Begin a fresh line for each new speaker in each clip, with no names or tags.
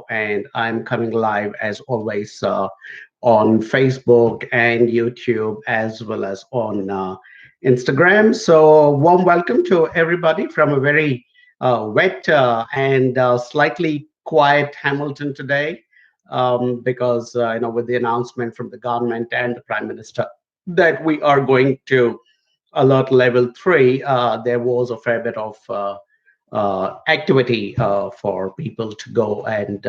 and I'm coming live as always on Facebook and YouTube as well as on Instagram. So, warm welcome to everybody from a very wet and slightly quiet Hamilton today, because with the announcement from the government and the Prime Minister that we are going to alert level three, there was a fair bit of activity for people to go and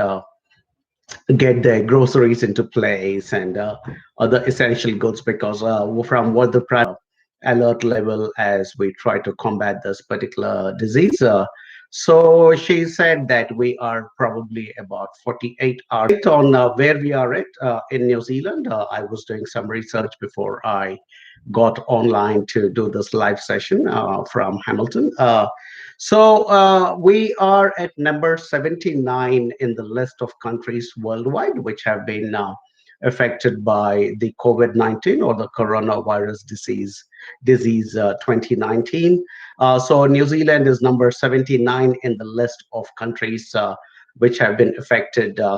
get their groceries into place and other essential goods because from what the alert level as we try to combat this particular disease. So she said that we are probably about 48 hours on where we are at in New Zealand. I was doing some research before I got online to do this live session from Hamilton. So we are at number 79 in the list of countries worldwide which have been affected by the COVID-19 or the coronavirus disease 2019. So New Zealand is number 79 in the list of countries which have been affected. I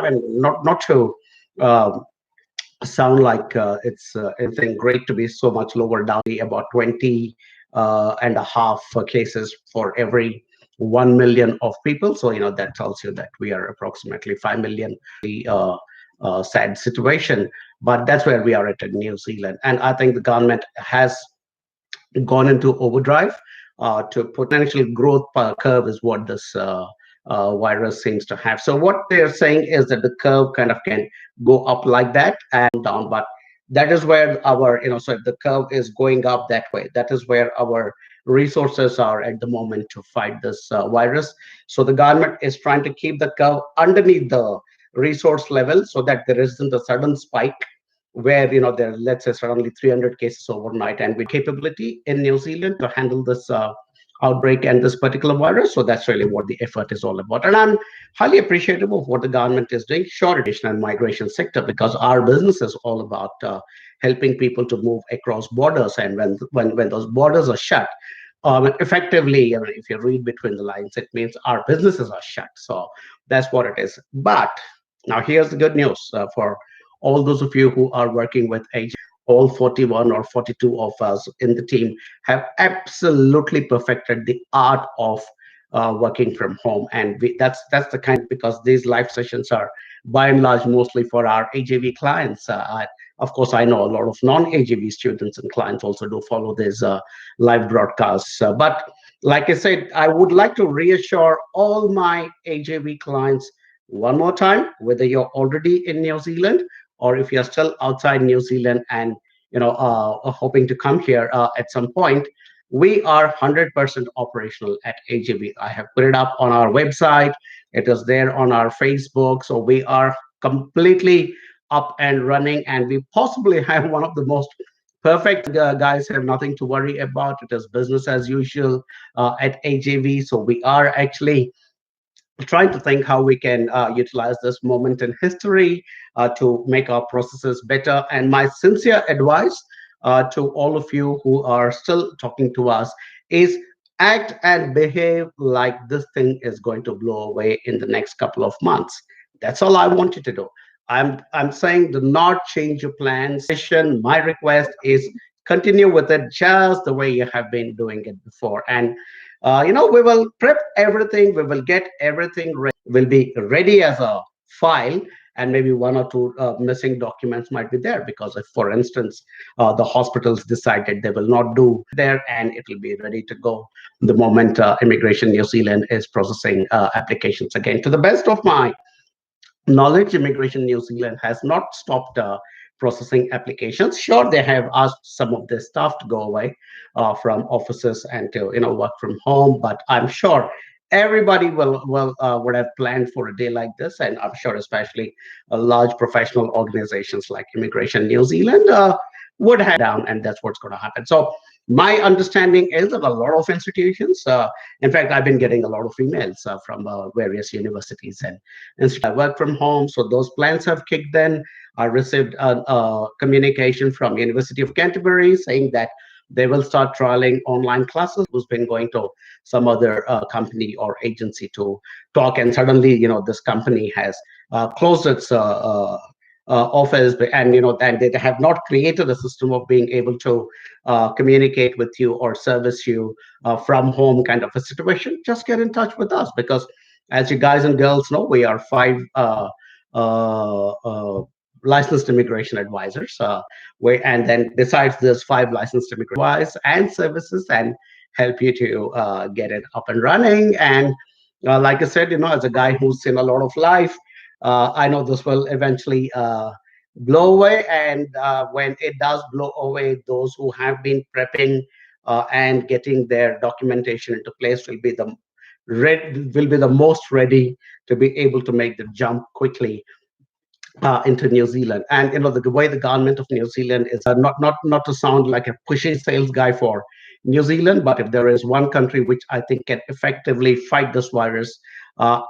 mean, not to uh, sound like it's anything great to be so much lower down, about 20 and a half cases for every 1 million of people. So, that tells you that we are approximately 5 million. Sad situation, but that's where we are at in New Zealand. And I think the government has gone into overdrive to potential growth curve is what this virus seems to have. So what they're saying is that the curve kind of can go up like that and down, but that is where so if the curve is going up that way, that is where our resources are at the moment to fight this virus. So the government is trying to keep the curve underneath the resource level so that there isn't a sudden spike where there, let's say, suddenly 300 cases overnight, and with capability in New Zealand to handle this outbreak and this particular virus. So that's really what the effort is all about, and I'm highly appreciative of what the government is doing. Sure, and migration sector, because our business is all about helping people to move across borders, and when those borders are shut, effectively, if you read between the lines, it means our businesses are shut. So that's what it is. But now here's the good news for all those of you who are working with age. All 41 or 42 of us in the team have absolutely perfected the art of working from home, and that's the kind, because these live sessions are by and large mostly for our AJV clients. Of course, I know a lot of non-AJV students and clients also do follow these live broadcasts. But like I said, I would like to reassure all my AJV clients one more time, whether you're already in New Zealand or if you're still outside New Zealand and hoping to come here at some point, we are 100% operational at AJB. I have put it up on our website. It is there on our Facebook. So we are completely up and running, and we possibly have one of the most perfect guys. Have nothing to worry about. It is business as usual at AJV. So we are actually trying to think how we can utilize this moment in history to make our processes better. And my sincere advice to all of you who are still talking to us is act and behave like this thing is going to blow away in the next couple of months. That's all I want you to do. I'm saying do not change your plans. My request is continue with it just the way you have been doing it before. And we will prep everything, we will get everything ready, will be ready as a file, and maybe one or two missing documents might be there, because if, for instance, the hospitals decided they will not do there, and it will be ready to go the moment Immigration New Zealand is processing applications again. To the best of my knowledge, Immigration New Zealand has not stopped processing applications. Sure, they have asked some of their staff to go away from offices and to work from home, but I'm sure everybody will would have planned for a day like this, and I'm sure especially large professional organizations like Immigration New Zealand would have down, and that's what's going to happen. So my understanding is that a lot of institutions, in fact, I've been getting a lot of emails from various universities and institutions. I work from home, so those plans have kicked in. I received a communication from University of Canterbury saying that they will start trialing online classes. Who's been going to some other company or agency to talk, and suddenly, this company has closed its office, and and they have not created a system of being able to communicate with you or service you from home, kind of a situation. Just get in touch with us, because as you guys and girls know, we are five uh, uh, licensed immigration advisors. And then besides this, five licensed immigration advice and services, and help you to get it up and running. And like I said, as a guy who's seen a lot of life, I know this will eventually blow away. And when it does blow away, those who have been prepping and getting their documentation into place will be the most ready to be able to make the jump quickly into New Zealand. And the way the government of New Zealand is, not to sound like a pushy sales guy for New Zealand, but if there is one country which I think can effectively fight this virus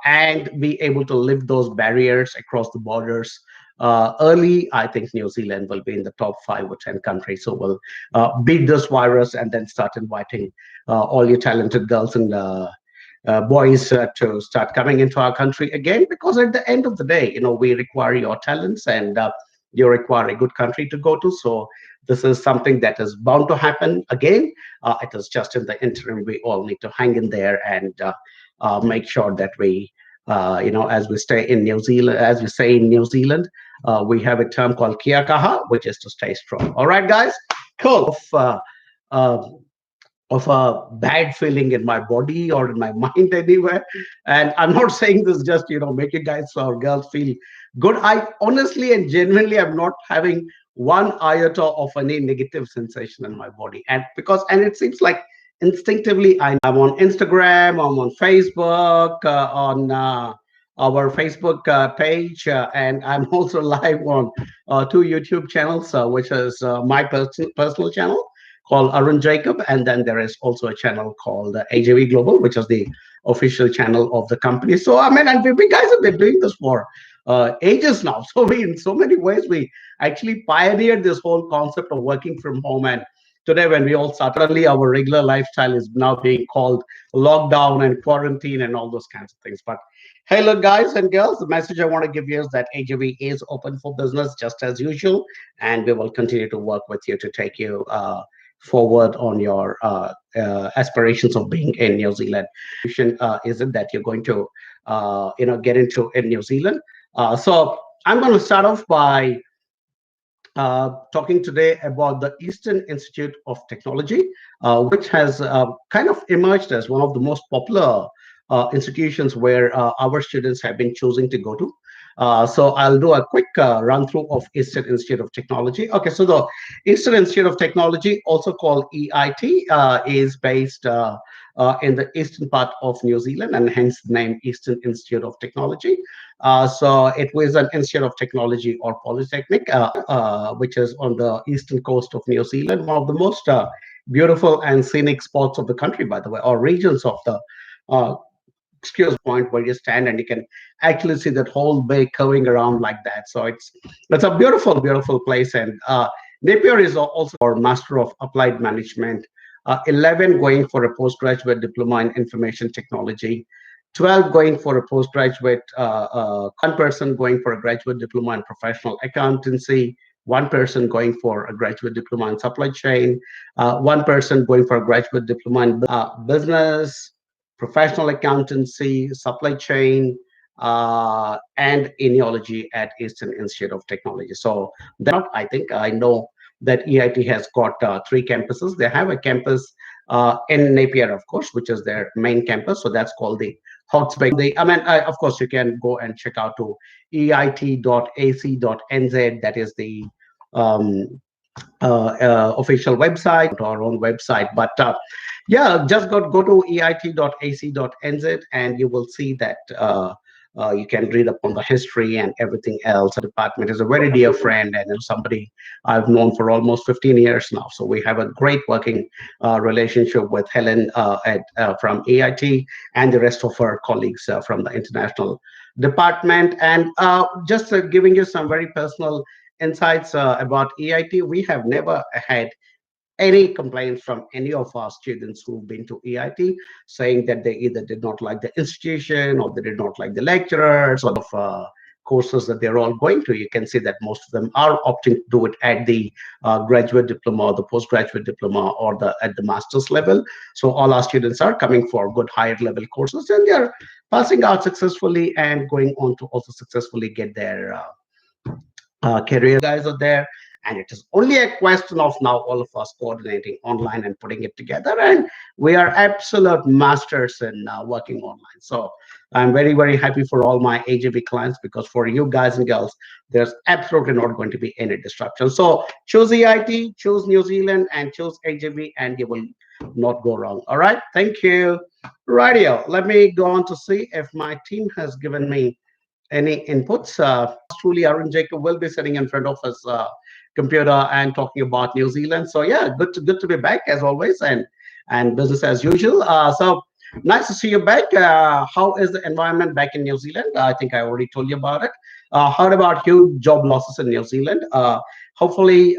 and be able to lift those barriers across the borders early, I think New Zealand will be in the top 5 or 10 countries. So we'll beat this virus and then start inviting all your talented girls and boys to start coming into our country again, because at the end of the day, we require your talents, and you require a good country to go to. So this is something that is bound to happen again. It is just in the interim, we all need to hang in there and make sure that we as we stay in New Zealand, as we say in New Zealand, we have a term called kia kaha, which is to stay strong. All right, guys. Cool. Uh, of a bad feeling in my body or in my mind anywhere. And I'm not saying this just, make you guys or girls feel good. I honestly and genuinely am not having one iota of any negative sensation in my body. And it seems like instinctively I'm on Instagram, I'm on Facebook, on our Facebook page, and I'm also live on two YouTube channels, which is my personal channel called Arun Jacob, and then there is also a channel called AJV Global, which is the official channel of the company. So I mean, and we guys have been doing this for ages now. So in so many ways, we actually pioneered this whole concept of working from home. And today, when we all suddenly our regular lifestyle is now being called lockdown and quarantine and all those kinds of things. But hey, look, guys and girls, the message I want to give you is that AJV is open for business just as usual, and we will continue to work with you to take you forward on your aspirations of being in New Zealand. Is it that you're going to, get into in New Zealand? So I'm going to start off by talking today about the Eastern Institute of Technology, which has kind of emerged as one of the most popular institutions where our students have been choosing to go to. So I'll do a quick run through of Eastern Institute of Technology. Okay, so the Eastern Institute of Technology, also called EIT, is based in the eastern part of New Zealand, and hence the name Eastern Institute of Technology. So it was an Institute of Technology or Polytechnic, which is on the eastern coast of New Zealand, one of the most beautiful and scenic spots of the country, by the way, or regions of the uh, excuse point where you stand and you can actually see that whole bay curving around like that. So it's a beautiful, beautiful place. And Napier is also our Master of Applied Management. 11 going for a postgraduate diploma in information technology. 12 going for a postgraduate, one person going for a graduate diploma in professional accountancy, one person going for a graduate diploma in supply chain, one person going for a graduate diploma in business, professional accountancy, supply chain, and enology at Eastern Institute of Technology. So that I think I know that EIT has got 3 campuses. They have a campus in Napier, of course, which is their main campus. So that's called the Hawke's Bay. Of course, you can go and check out to eit.ac.nz. That is the official website, our own website. But yeah, just go to eit.ac.nz and you will see that you can read up on the history and everything else. The department is a very dear friend and somebody I've known for almost 15 years now. So we have a great working relationship with Helen from EIT and the rest of our colleagues from the international department. And just giving you some very personal insights about EIT, we have never had any complaints from any of our students who've been to EIT saying that they either did not like the institution or they did not like the lecturers or courses that they're all going to. You can see that most of them are opting to do it at the graduate diploma or the postgraduate diploma or the at the master's level. So all our students are coming for good higher level courses and they're passing out successfully and going on to also successfully get their career guys are there, and it is only a question of now all of us coordinating online and putting it together, and we are absolute masters in working online. So I'm very very happy for all my AJB clients, because for you guys and girls there's absolutely not going to be any disruption. So choose EIT, choose New Zealand, and choose AJB, and you will not go wrong. All right, thank you. Radio, let me go on to see if my team has given me any inputs. Truly, Arun Jacob will be sitting in front of his computer and talking about New Zealand. So yeah, good to be back as always, and business as usual. So nice to see you back. How is the environment back in New Zealand? I think I already told you about it. Heard about huge job losses in New Zealand. Hopefully,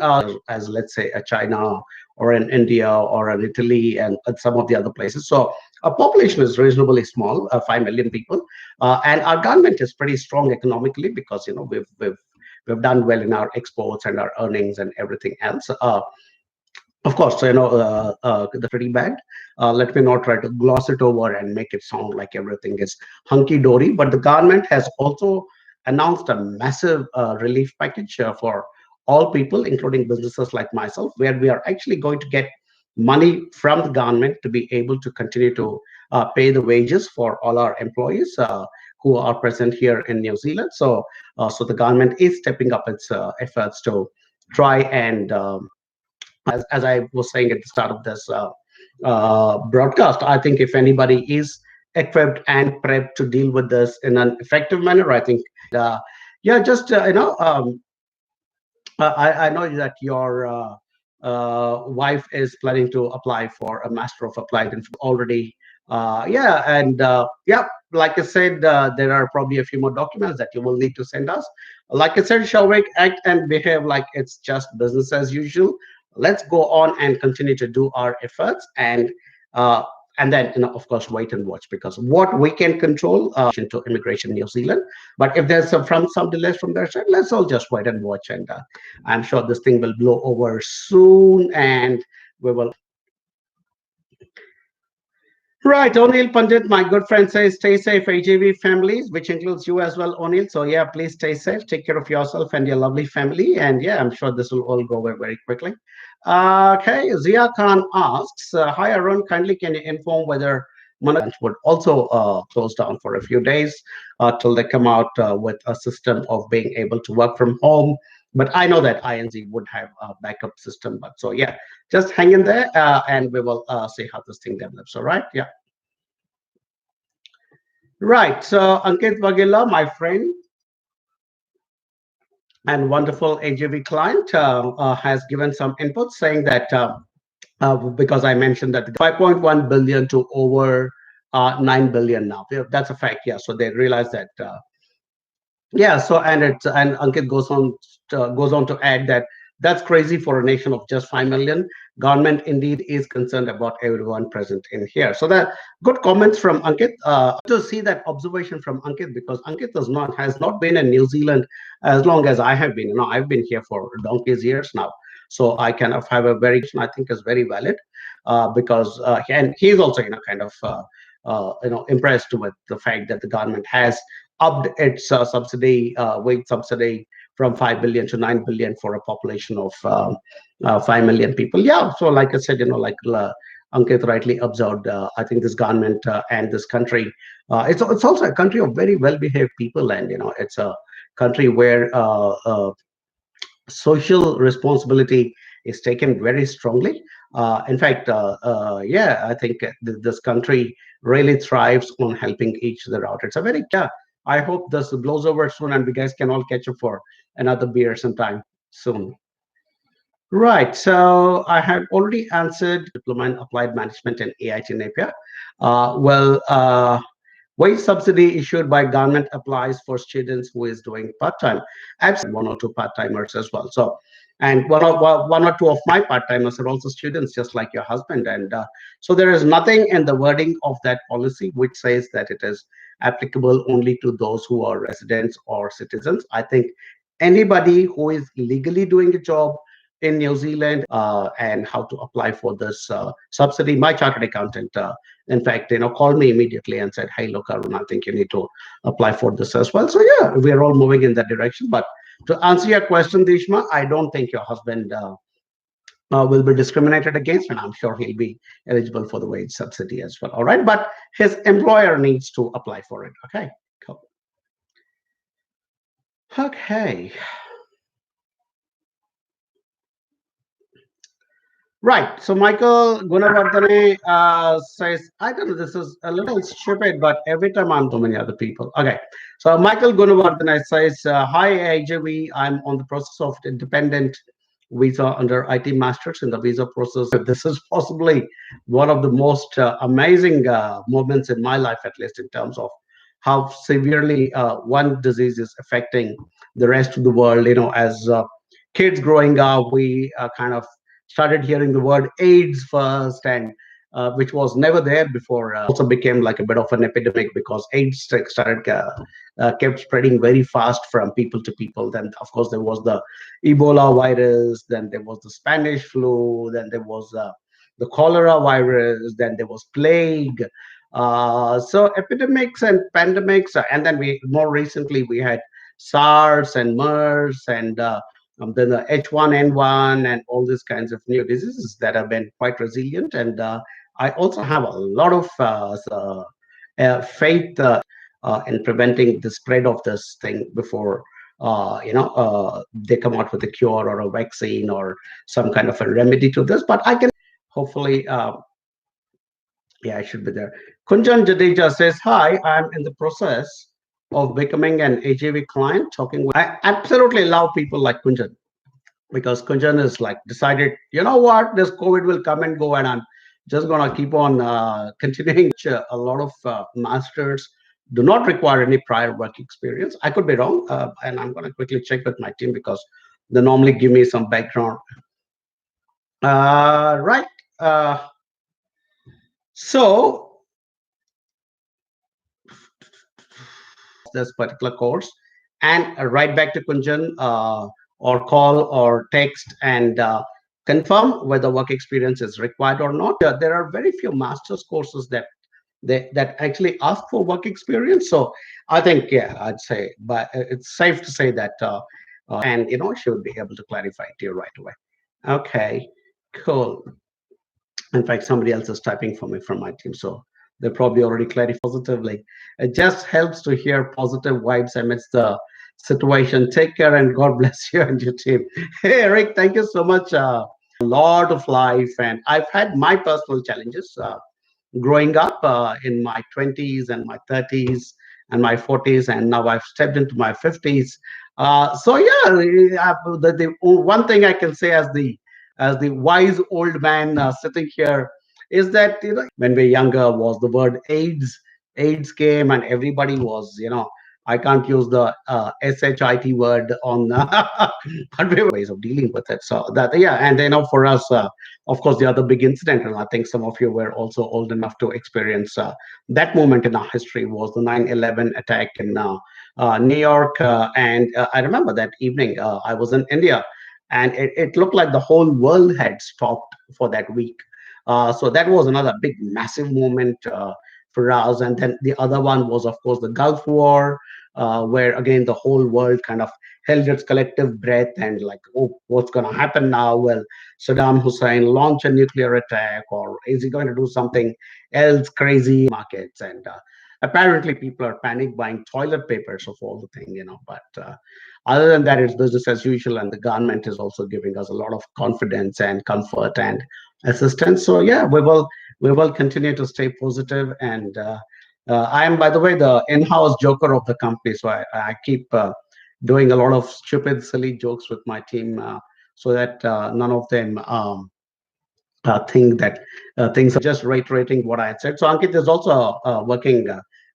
as let's say a China or an India or an Italy and some of the other places. So our population is reasonably small, 5 million people, and our government is pretty strong economically because we've done well in our exports and our earnings and everything else. Of course, so the pretty bad. Let me not try to gloss it over and make it sound like everything is hunky dory. But the government has also announced a massive relief package for all people, including businesses like myself, where we are actually going to get money from the government to be able to continue to pay the wages for all our employees who are present here in New Zealand. So the government is stepping up its efforts to try and as I was saying at the start of this broadcast, I think if anybody is equipped and prepped to deal with this in an effective manner, I think, yeah, just I know that your wife is planning to apply for a Master of Applied Information already. Yeah, and yeah, like I said, there are probably a few more documents that you will need to send us. Like I said, shall we act and behave like it's just business as usual? Let's go on and continue to do our efforts, uh, and then of course wait and watch, because what we can control into immigration New Zealand. But if there's some delays from their side, let's all just wait and watch, and I'm sure this thing will blow over soon, and we will. Right, O'Neill Pandit, my good friend, says stay safe, AJV families, which includes you as well, O'Neill. So yeah, please stay safe, take care of yourself and your lovely family, and yeah, I'm sure this will all go away very quickly. Okay, Zia Khan asks, "Hi Arun, kindly can you inform whether Manoj would also close down for a few days till they come out with a system of being able to work from home?" But I know that INZ would have a backup system. But so yeah, just hang in there, and we will see how this thing develops. All right, yeah. Right. So Ankit Vagila, my friend and wonderful AJV client, has given some input saying that because I mentioned that 5.1 billion to over 9 billion now. Yeah, that's a fact. Yeah. So they realize that. Yeah. So and Ankit goes on to add that that's crazy for a nation of just 5 million. Government indeed is concerned about everyone present in here. So that good comments from Ankit. To see that observation from Ankit, because Ankit has not been in New Zealand as long as I have been. I've been here for donkey's years now, so I kind of have a very I think is very valid because and he's also kind of impressed with the fact that the government has upped its wage subsidy from 5 billion to 9 billion for a population of 5 million people. Yeah, so like I said, like Ankit rightly observed, I think this government and this country, it's also a country of very well behaved people, and it's a country where social responsibility is taken very strongly. In fact, yeah, I think this country really thrives on helping each other out. It's a very yeah. I hope this blows over soon, and we guys can all catch up for another beer sometime soon. Right. So I have already answered diploma in applied management and AIT Napier. Well, wage subsidy issued by government applies for students who is doing part time. Absolutely, one or two part timers as well. So, and one or two of my part-timers are also students, just like your husband. And so there is nothing in the wording of that policy which says that it is applicable only to those who are residents or citizens. I think anybody who is legally doing a job in New Zealand, and how to apply for this subsidy. My chartered accountant, in fact, called me immediately and said, "Hey, look, Arun, I think you need to apply for this as well." So yeah, we are all moving in that direction. But to answer your question, Dishma, I don't think your husband will be discriminated against, and I'm sure he'll be eligible for the wage subsidy as well. All right, but his employer needs to apply for it. Okay, cool. Okay. Right. So Michael Gunawardane says, I don't know, this is a little stupid, but every time I'm so many other people. Okay. So Michael Gunawardane says, hi, AJV. I'm on the process of independent visa under IT Masters in the visa process. This is possibly one of the most amazing moments in my life, at least in terms of how severely one disease is affecting the rest of the world. As kids growing up, we kind of started hearing the word AIDS first, and which was never there before. Also became like a bit of an epidemic because AIDS started kept spreading very fast from people to people. Then, of course, there was the Ebola virus. Then there was the Spanish flu. Then there was the cholera virus. Then there was plague. So epidemics and pandemics, and then we more recently we had SARS and MERS and then the H1N1 and all these kinds of new diseases that have been quite resilient. And I also have a lot of faith in preventing the spread of this thing before they come out with a cure or a vaccine or some kind of a remedy to this. But I can hopefully, yeah, I should be there. Kunjan Jadeja says, hi, I'm in the process of becoming an AJV client. I absolutely love people like Kunjan, because Kunjan is like decided, you know what, this COVID will come and go, and I'm just gonna keep on continuing. A lot of masters do not require any prior work experience. I could be wrong, and I'm gonna quickly check with my team because they normally give me some background. Right. So this particular course and write back to Kunjan, or call or text and confirm whether work experience is required or not. There are very few master's courses that actually ask for work experience. So I think, yeah, I'd say, but it's safe to say that, and she would be able to clarify it to you right away. Okay, cool. In fact, somebody else is typing for me from my team, so they probably already clarified positively. It just helps to hear positive vibes amidst the situation. Take care and God bless you and your team. Hey, Eric, thank you so much. A lot of life, and I've had my personal challenges growing up in my 20s and my 30s and my 40s, and now I've stepped into my 50s. So yeah, the one thing I can say as the wise old man sitting here is that when we're younger was the word AIDS came, and everybody was, I can't use the shit word on but we ways of dealing with it. So that, yeah, and for us, of course, the other big incident, and I think some of you were also old enough to experience that moment in our history, was the 9/11 attack in New York. And I remember that evening, I was in India, and it looked like the whole world had stopped for that week. So that was another big, massive moment for us. And then the other one was, of course, the Gulf War, where again the whole world kind of held its collective breath and like, oh, what's going to happen now? Will Saddam Hussein launch a nuclear attack, or is he going to do something else crazy? Markets, and apparently people are panic buying toilet papers of all the thing, but other than that, it's business as usual, and the government is also giving us a lot of confidence and comfort and assistance. So yeah, we will continue to stay positive. And I am, by the way, the in-house joker of the company, so I keep doing a lot of stupid, silly jokes with my team, so that none of them think that things are just reiterating what I had said. So Ankit is also working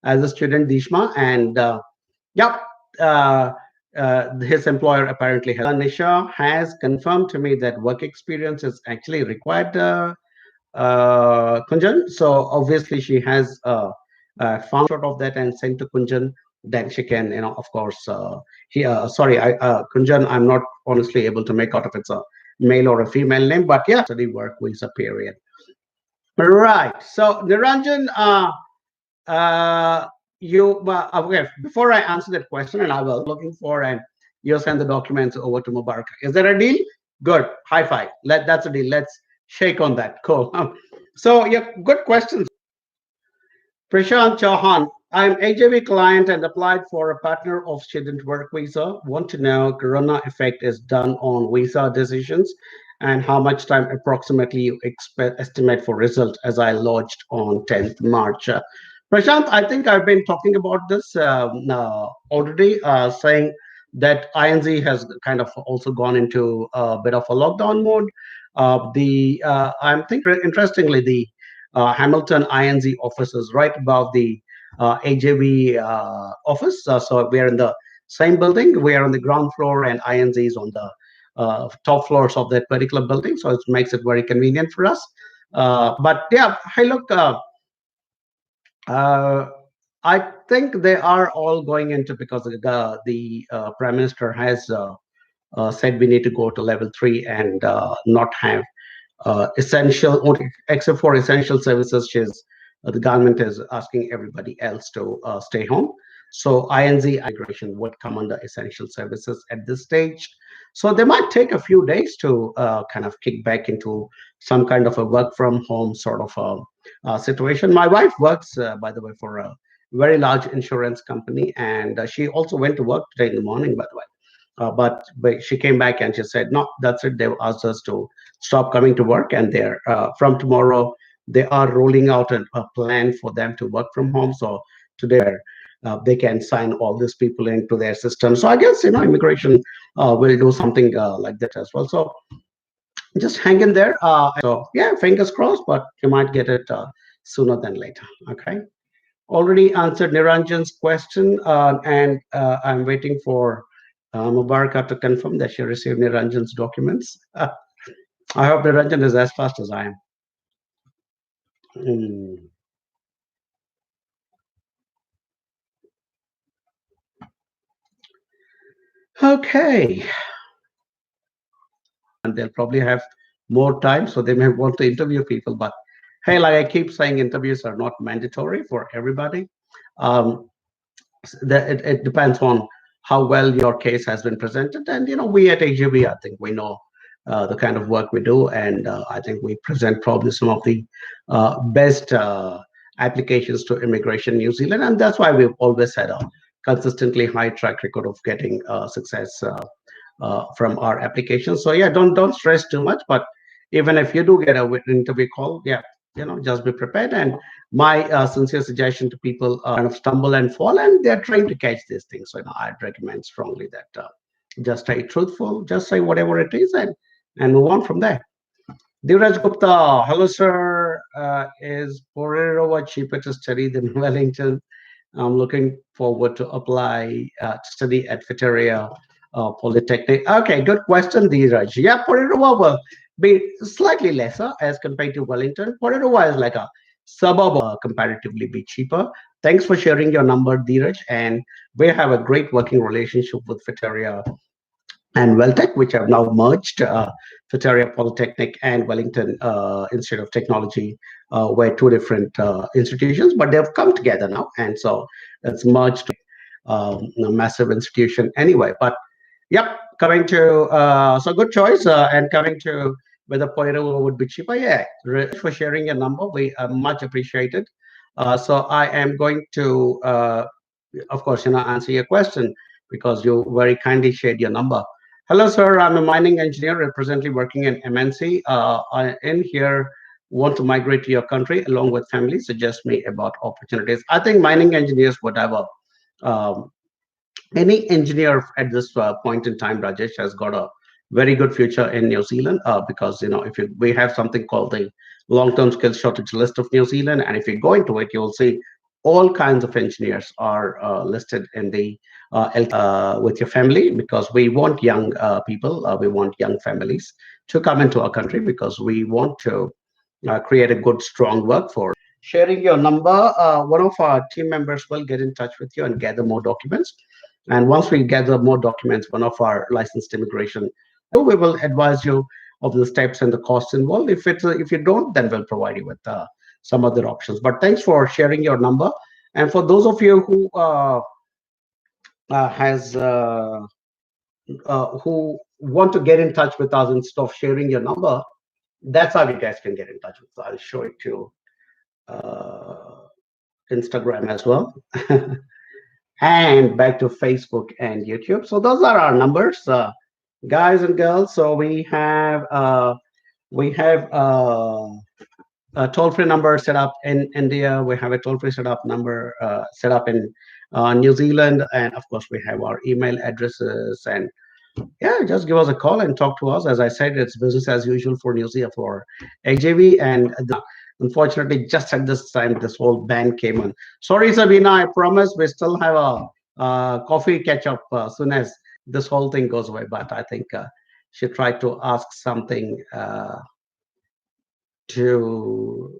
as a student, Dishma, and yeah. his employer apparently has. Nisha has confirmed to me that work experience is actually required, Kunjan. So obviously she has found short of that and sent to Kunjan. Then she can, of course, sorry, Kunjan, I'm not honestly able to make out if it's a male or a female name, but yeah, study work visa period. Right. So Niranjan, uh, okay, before I answer that question, and I will looking for and you send the documents over to Mubaraka. Is there a deal? Good. High five. That's a deal. Let's shake on that. Cool. So yeah, good questions. Prashant Chauhan. I'm AJV client and applied for a partner of student work visa. Want to know corona effect is done on visa decisions and how much time approximately you expect estimate for result as I lodged on 10th March. Prashant, I think I've been talking about this already, saying that INZ has kind of also gone into a bit of a lockdown mode. The I'm thinking interestingly the Hamilton INZ offices right above the AJB office. So we're in the same building. We are on the ground floor, and INZ is on the top floors of that particular building. So it makes it very convenient for us. But yeah, hey, look, uh, I think they are all going into because the prime minister has said we need to go to level 3 and not have essential, except for essential services, the government is asking everybody else to stay home. So INZ migration would come under essential services at this stage. So they might take a few days to kind of kick back into some kind of a work from home sort of a situation. My wife works, by the way, for a very large insurance company, and she also went to work today in the morning, by the way. But she came back and she said, "No, that's it. They've asked us to stop coming to work, and they're from tomorrow they are rolling out a plan for them to work from home. So today they can sign all these people into their system. So I guess immigration will do something like that as well. So just hang in there. So yeah, fingers crossed, but you might get it sooner than later. Okay. Already answered Niranjan's question, and I'm waiting for Mubaraka to confirm that she received Niranjan's documents. I hope Niranjan is as fast as I am. Mm. Okay, and they'll probably have more time, so they may want to interview people. But hey, like I keep saying, interviews are not mandatory for everybody. Um, it depends on how well your case has been presented. And we at AGB, I think we know the kind of work we do, and I think we present probably some of the best applications to immigration New Zealand, and that's why we've always had a consistently high track record of getting success from our applications. So yeah, don't stress too much. But even if you do get a interview call, yeah, just be prepared. And my sincere suggestion to people kind of stumble and fall, and they're trying to catch these things. So I'd recommend strongly that just stay truthful, just say whatever it is, and move on from there. Divraj Gupta, hello sir. Is Porero cheaper to study than Wellington? I'm looking forward to apply to study at Viteria Polytechnic. Okay, good question, Dheeraj. Yeah, Porirua will be slightly lesser as compared to Wellington. Porirua is like a suburb comparatively be cheaper. Thanks for sharing your number, Dheeraj. And we have a great working relationship with Viteria and Welltech, which have now merged. Viteria Polytechnic and Wellington Institute of Technology were two different institutions, but they've come together now, and so it's merged a massive institution anyway. But yep, coming to so good choice, and coming to whether Poirot would be cheaper. Yeah, for sharing your number, we much appreciated. So I am going to, of course, answer your question because you very kindly shared your number. Hello, sir. I'm a mining engineer, presently working in MNC. I in here want to migrate to your country along with family. Suggest me about opportunities. I think mining engineers would have a um, any engineer at this point in time, Rajesh, has got a very good future in New Zealand because if we have something called the long-term skills shortage list of New Zealand, and if you go into it, you'll see all kinds of engineers are listed in the with your family, because we want young people, we want young families to come into our country, because we want to create a good, strong workforce. Sharing your number, one of our team members will get in touch with you and gather more documents. And once we gather more documents, one of our licensed immigration, we will advise you of the steps and the costs involved. If you don't, then we'll provide you with some other options. But thanks for sharing your number. And for those of you has who want to get in touch with us instead of sharing your number, that's how you guys can get in touch with us. I'll show it to uh, Instagram as well, and back to Facebook and YouTube. So those are our numbers, guys and girls. So we have a toll-free number set up in India. We have a toll-free set up number set up in New Zealand, and of course we have our email addresses. And yeah, just give us a call and talk to us. As I said, it's business as usual for New Zealand, for AJV, and unfortunately, just at this time, this whole ban came on. Sorry, Sabina. I promise we still have a coffee catch up soon as this whole thing goes away. But I think she tried to ask something to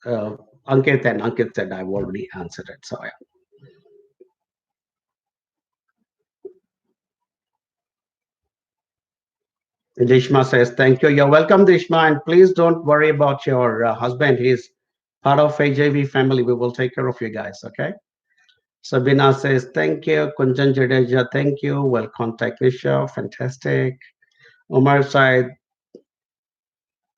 uh, Ankit, and Ankit said I've already answered it. So yeah. Dishma says, thank you. You're welcome, Dishma. And please don't worry about your husband. He's part of AJV family. We will take care of you guys. Okay. Sabina says, thank you. Kunjan Jadeja, thank you. Well, contact Nisha. Fantastic. Omar said,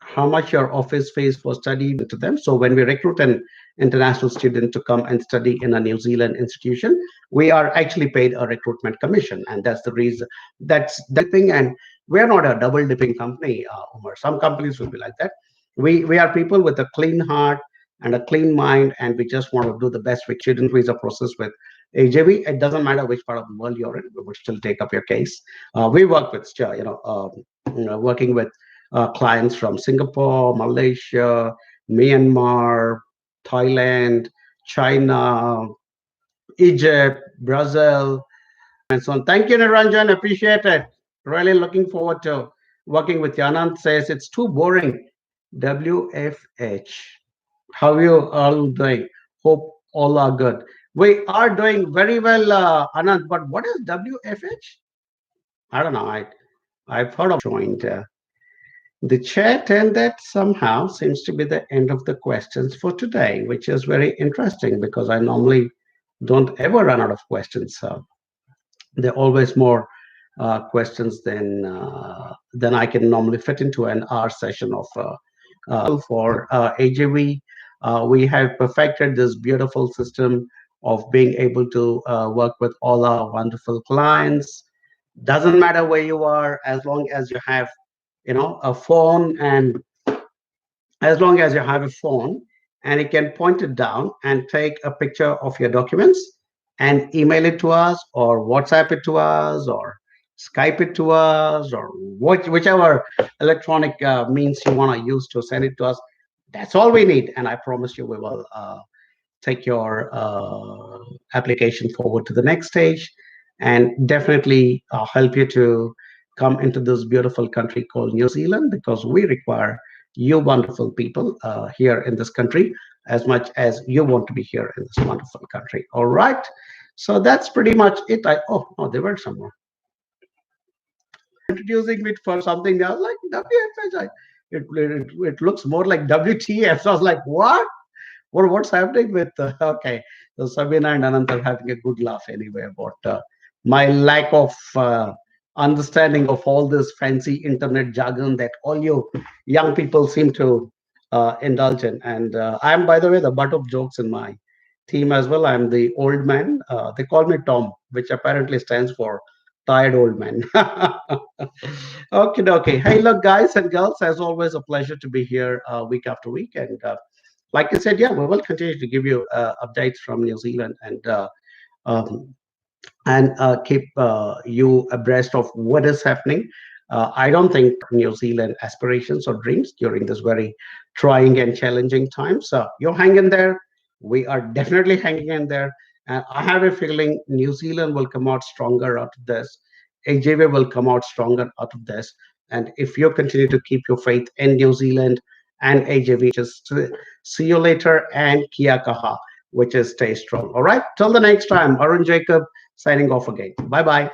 how much your office fees for study to them. So when we recruit an international student to come and study in a New Zealand institution, we are actually paid a recruitment commission, and that's the reason. That's the thing. And we're not a double dipping company, Umar. Some companies will be like that. We are people with a clean heart and a clean mind, and we just want to do the best we shouldn't visa process with AJV. It doesn't matter which part of the world you're in, we would still take up your case. We work with working with clients from Singapore, Malaysia, Myanmar, Thailand, China, Egypt, Brazil, and so on. Thank you, Niranjan. Appreciate it. Really looking forward to working with you. Anand says it's too boring. WFH. How are you all doing? Hope all are good. We are doing very well, Anand. But what is WFH? I don't know. I've heard of joined. The chat, and that somehow seems to be the end of the questions for today, which is very interesting because I normally don't ever run out of questions. So there are always more questions than I can normally fit into an hour session of for AJV. We have perfected this beautiful system of being able to work with all our wonderful clients. Doesn't matter where you are, as long as you have a phone, and as long as you have a phone and you can point it down and take a picture of your documents and email it to us, or WhatsApp it to us, or Skype it to us, or whichever electronic means you want to use to send it to us. That's all we need, and I promise you we will take your application forward to the next stage, and definitely help you to come into this beautiful country called New Zealand, because we require you wonderful people here in this country as much as you want to be here in this wonderful country. All right. So that's pretty much it. Oh, no, there were some more. Introducing me for something else like WFH. It looks more like WTF. So I was like, what? What's happening with okay, so Sabina and Anant are having a good laugh anyway about my lack of understanding of all this fancy internet jargon that all you young people seem to indulge in. And I'm, by the way, the butt of jokes in my team as well. I'm the old man. They call me Tom, which apparently stands for tired old man. Okay. Hey, look, guys and girls, as always, a pleasure to be here week after week. And like I said, yeah, we will continue to give you updates from New Zealand, um, and keep you abreast of what is happening. I don't think New Zealand aspirations or dreams during this very trying and challenging times. You hang in there. We are definitely hanging in there. And I have a feeling New Zealand will come out stronger out of this. AJV will come out stronger out of this. And if you continue to keep your faith in New Zealand and AJV, just see you later and kia kaha, which is stay strong. All right. Till the next time, Arun Jacob signing off again. Bye bye.